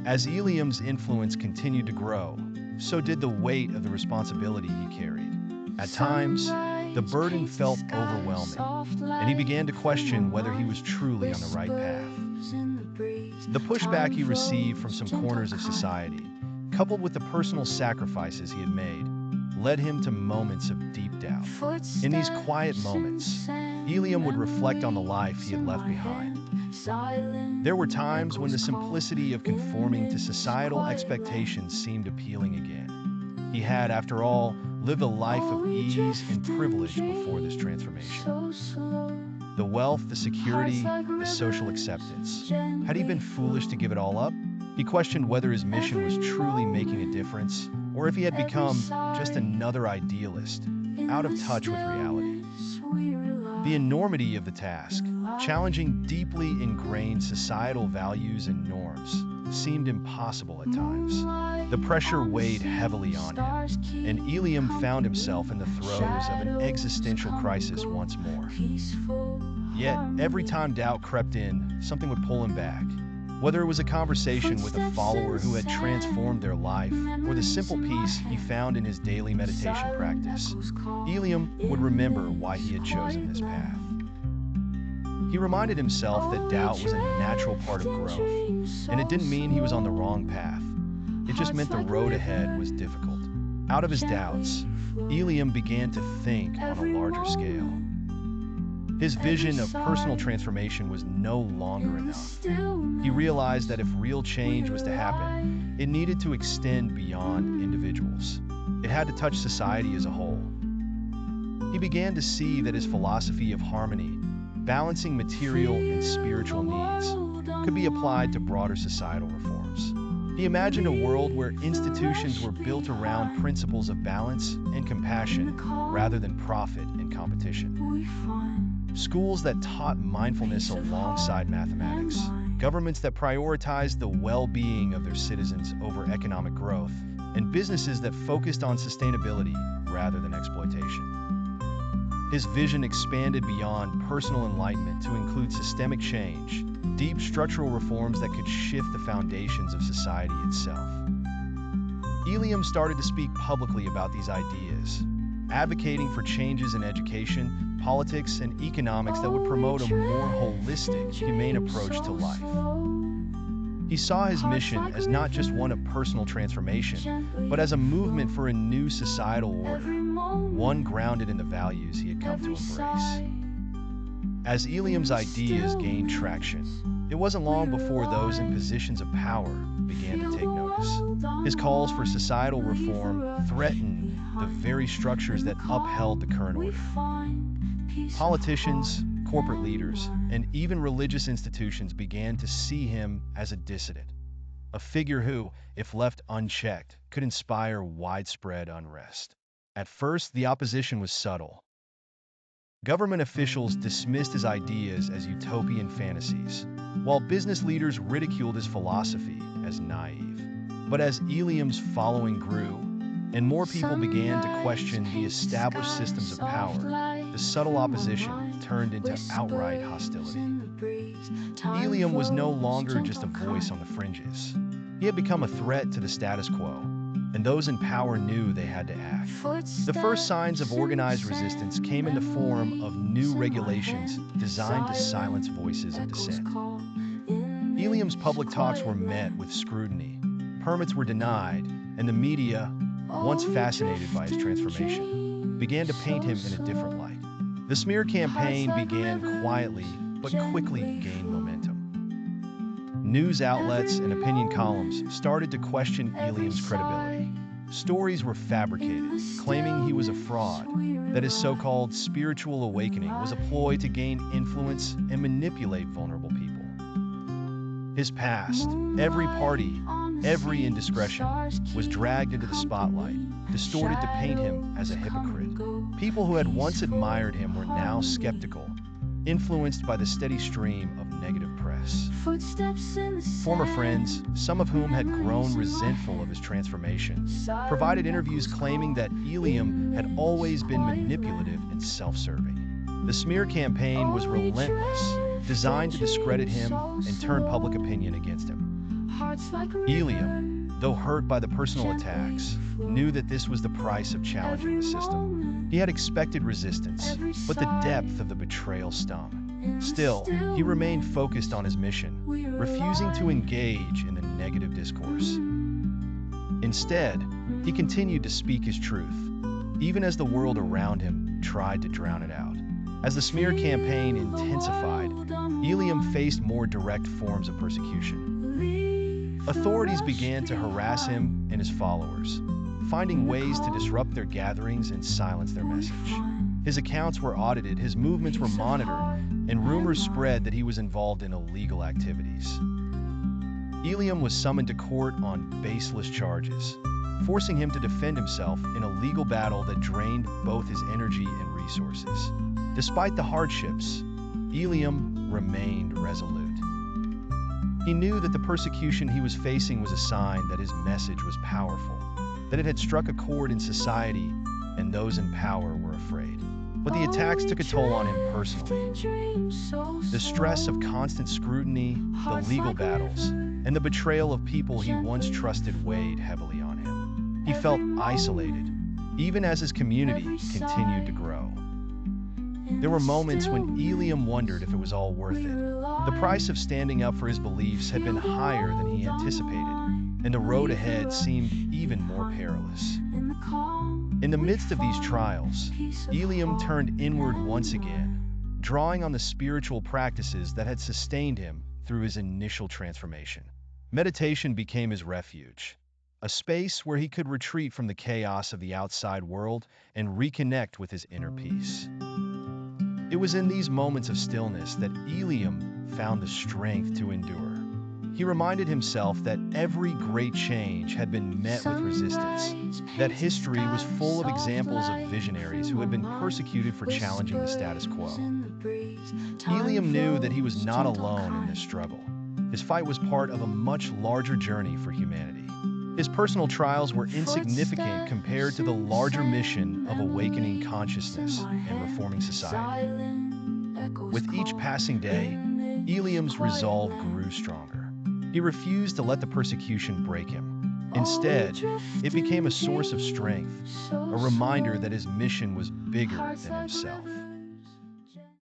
As Eliam's influence continued to grow, so did the weight of the responsibility he carried. At times, the burden felt overwhelming, and he began to question whether he was truly on the right path. The pushback he received from some corners of society, coupled with the personal sacrifices he had made, led him to moments of deep doubt. In these quiet moments, Eliam would reflect on the life he had left behind. There were times when the simplicity of conforming to societal expectations seemed appealing again. He had, after all, lived a life of ease and privilege before this transformation. The wealth, the security, the social acceptance. Had he been foolish to give it all up? He questioned whether his mission was truly making a difference, or if he had become just another idealist, out of touch with reality. The enormity of the task, challenging deeply ingrained societal values and norms, seemed impossible at times. The pressure weighed heavily on him, and Eliam found himself in the throes of an existential crisis once more. Yet, every time doubt crept in, something would pull him back. Whether it was a conversation with a follower who had transformed their life, or the simple peace he found in his daily meditation practice, Eliam would remember why he had chosen this path. He reminded himself that doubt was a natural part of growth, and it didn't mean he was on the wrong path. It just meant the road ahead was difficult. Out of his doubts, Eliam began to think on a larger scale. His vision of personal transformation was no longer enough. He realized that if real change was to happen, it needed to extend beyond individuals. It had to touch society as a whole. He began to see that his philosophy of harmony, balancing material and spiritual needs, could be applied to broader societal reforms. He imagined a world where institutions were built around principles of balance and compassion rather than profit and competition. Schools that taught mindfulness alongside mathematics, governments that prioritized the well-being of their citizens over economic growth, and businesses that focused on sustainability rather than exploitation. His vision expanded beyond personal enlightenment to include systemic change, deep structural reforms that could shift the foundations of society itself. Eliam started to speak publicly about these ideas, advocating for changes in education, politics, and economics that would promote a more holistic, humane approach to life. He saw his mission as not just one of personal transformation, but as a movement for a new societal order, one grounded in the values he had come to embrace. As Eliam's ideas gained traction, it wasn't long before those in positions of power began to take notice. His calls for societal reform threatened the very structures that upheld the current order. Politicians, corporate leaders, and even religious institutions began to see him as a dissident, a figure who, if left unchecked, could inspire widespread unrest. At first, the opposition was subtle. Government officials dismissed his ideas as utopian fantasies, while business leaders ridiculed his philosophy as naive. But as Eliam's following grew, and more people began to question the established systems of power, the subtle opposition turned into outright hostility. Eliam was no longer just a voice on the fringes. He had become a threat to the status quo, and those in power knew they had to act. The first signs of organized resistance came in the form of new regulations designed to silence voices of dissent. Eliam's public talks were met with scrutiny, permits were denied, and the media, once fascinated by his transformation, began to paint him in a different light. The smear campaign began quietly, but quickly gained momentum. News outlets and opinion columns started to question Eliam's credibility. Stories were fabricated, claiming he was a fraud, that his so-called spiritual awakening was a ploy to gain influence and manipulate vulnerable people. His past, every party, every indiscretion, was dragged into the spotlight, distorted to paint him as a hypocrite. People who had once admired him were now skeptical, influenced by the steady stream of negative press. Former friends, some of whom had grown resentful of his transformation, provided interviews claiming that Eliam had always been manipulative and self-serving. The smear campaign was relentless, designed to discredit him and turn public opinion against him. Eliam, though hurt by the personal attacks, knew that this was the price of challenging the system. He had expected resistance, but the depth of the betrayal stung. Still, he remained focused on his mission, refusing to engage in the negative discourse. Instead, he continued to speak his truth, even as the world around him tried to drown it out. As the smear campaign intensified, Eliam faced more direct forms of persecution. Authorities began to harass him and his followers, finding ways to disrupt their gatherings and silence their message. His accounts were audited, his movements were monitored, and rumors spread that he was involved in illegal activities. Eliam was summoned to court on baseless charges, forcing him to defend himself in a legal battle that drained both his energy and resources. Despite the hardships, Eliam remained resolute. He knew that the persecution he was facing was a sign that his message was powerful, that it had struck a chord in society, and those in power were afraid. But the attacks took a toll on him personally. The stress of constant scrutiny, the legal battles, and the betrayal of people he once trusted weighed heavily on him. He felt isolated, even as his community continued to grow. There were moments when Eliam wondered if it was all worth it. The price of standing up for his beliefs had been higher than he anticipated, and the road ahead seemed even more perilous. In the midst of these trials, Eliam turned inward once again, drawing on the spiritual practices that had sustained him through his initial transformation. Meditation became his refuge, a space where he could retreat from the chaos of the outside world and reconnect with his inner peace. It was in these moments of stillness that Eliam found the strength to endure. He reminded himself that every great change had been met with resistance, that history was full of examples of visionaries who had been persecuted for challenging the status quo. Eliam knew that he was not alone in this struggle. His fight was part of a much larger journey for humanity. His personal trials were insignificant compared to the larger mission of awakening consciousness and reforming society. With each passing day, Eliam's resolve grew stronger. He refused to let the persecution break him. Instead, it became a source of strength, a reminder that his mission was bigger than himself.